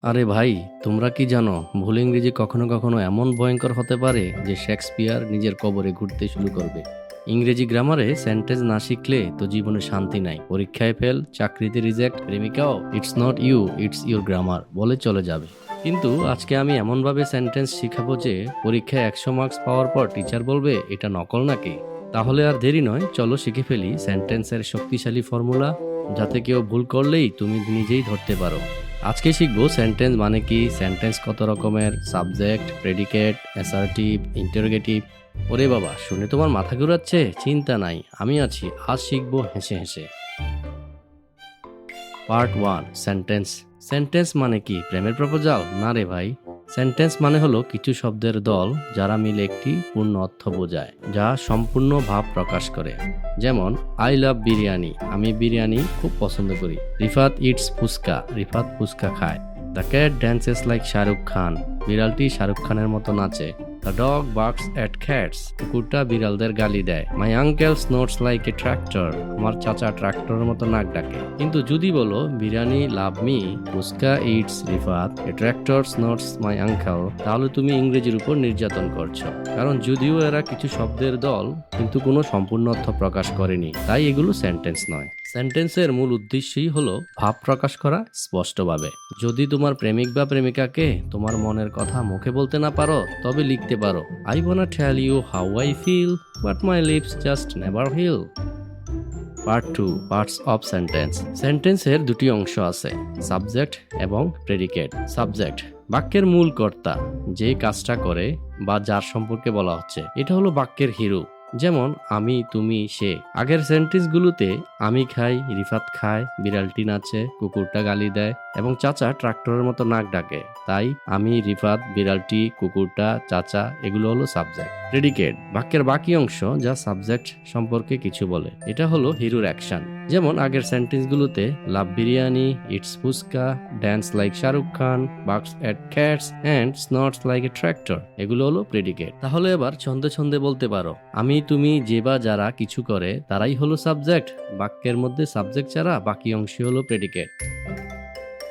আরে ভাই, তোমরা কি জানো ভুল ইংরেজি কখনো কখনো এমন ভয়ঙ্কর হতে পারে যে শেক্সপিয়ার নিজের কবরে ঘুরতে শুরু করবে। ইংরেজি গ্রামারে সেন্টেন্স না শিখলে তো জীবনে শান্তি নাই, পরীক্ষায় ফেল, চাকরিতে রিজেক্ট, প্রেমিকাও it's not you it's your grammar বলে চলে যাবে। কিন্তু আজকে আমি এমনভাবে সেন্টেন্স শিখাবো যে পরীক্ষায় 100 মার্কস পাওয়ার পর টিচার বলবে এটা নকল নাকি। তাহলে আর দেরি নয়, চলো শিখে ফেলি সেন্টেন্সের শক্তিশালী ফর্মুলা, যাতে কেউ ভুল করলেই তুমি নিজেই ধরতে পারো। আজকে শিখবো সেন্টেন্স মানে কি, সেন্টেন্স কত রকমের, সাবজেক্ট, প্রেডিকেট, অ্যাসার্টিভ, ইন্টারোগেটিভ। ওরে বাবা, শুনে তোমার মাথা ঘুরাচ্ছে? চিন্তা নাই, আমি আছি, আজ শিখবো হেসে হেসে। Part 1, sentence. সেন্টেন্স মানে কি প্রেমের প্রপোজাল? না রে ভাই। সেন্টেন্স মানে হলো কিছু শব্দের দল যারা মিলে একটি পূর্ণ অর্থ বোঝায়, যা সম্পূর্ণ ভাব প্রকাশ করে। যেমন আই লাভ বিরিয়ানি, আমি বিরিয়ানি খুব পছন্দ করি। রিফাত ইটস ফুচকা, রিফাত ফুচকা খায়। The cat dances like Shahrukh Khan, বিড়ালটি শাহরুখ খানের মতো নাচে। The dog barks at cats, কুকুরটা বিড়ালদের গালি দেয়। My uncle snots like a tractor, আমার চাচা ট্রাক্টরের মতো নাক ডাকে। কিন্তু যদি বলো biryani love me, fuchka eats Rifat, a tractor snots my uncle, তাহলে তুমি ইংরেজির উপর নির্যাতন করছো। কারণ যদিও এরা কিছু শব্দের দল, কিন্তু কোনো সম্পূর্ণ অর্থ প্রকাশ করেনি, তাই এগুলো সেন্টেন্স নয়। সেন্টেন্সের মূল উদ্দেশ্যই হলো ভাব প্রকাশ করা স্পষ্টভাবে। যদি তোমার প্রেমিক বা প্রেমিকাকে তোমার মনের কথা মুখে বলতে না পারো, তবে লিখতে পারো I wanna tell you how I feel, but my lips just never heal. Part 2, parts of sentence. সেন্টেন্সের দুটি অংশ আছে, সাবজেক্ট এবং প্রেডিকেট। সাবজেক্ট বাক্যের মূল কর্তা, যে কাজটা করে বা যার সম্পর্কে বলা হচ্ছে, এটা হলো বাক্যের হিরো। যেমন আমি, তুমি, সে। আগের সেন্টেন্সগুলোতে আমি খাই, রিফাত খায়, বিড়ালটি নাচে, কুকুরটা গালি দেয় এবং চাচা ট্রাক্টরের মতো নাক ডাকে। তাই আমি, রিফাত, বিড়ালটি, কুকুরটা, চাচা, এগুলো হলো সাবজেক্ট। প্রেডিকেট বাক্যের বাকি অংশ যা সাবজেক্ট সম্পর্কে কিছু বলে, এটা হলো হিরোর অ্যাকশন। যেমন আগের সেন্টেন্সগুলোতে love biryani, eats fuchka, dance like Shahrukh Khan, barks at cats and snots like a tractor, এগুলো হলো প্রেডিকেট। তাহলে এবার ছন্দে ছন্দে বলতে পারো আমি, তুমি, যে বা যারা কিছু করে তারাই হলো সাবজেক্ট। বাক্যের মধ্যে সাবজেক্ট ছাড়া বাকি অংশ হলো প্রেডিকেট।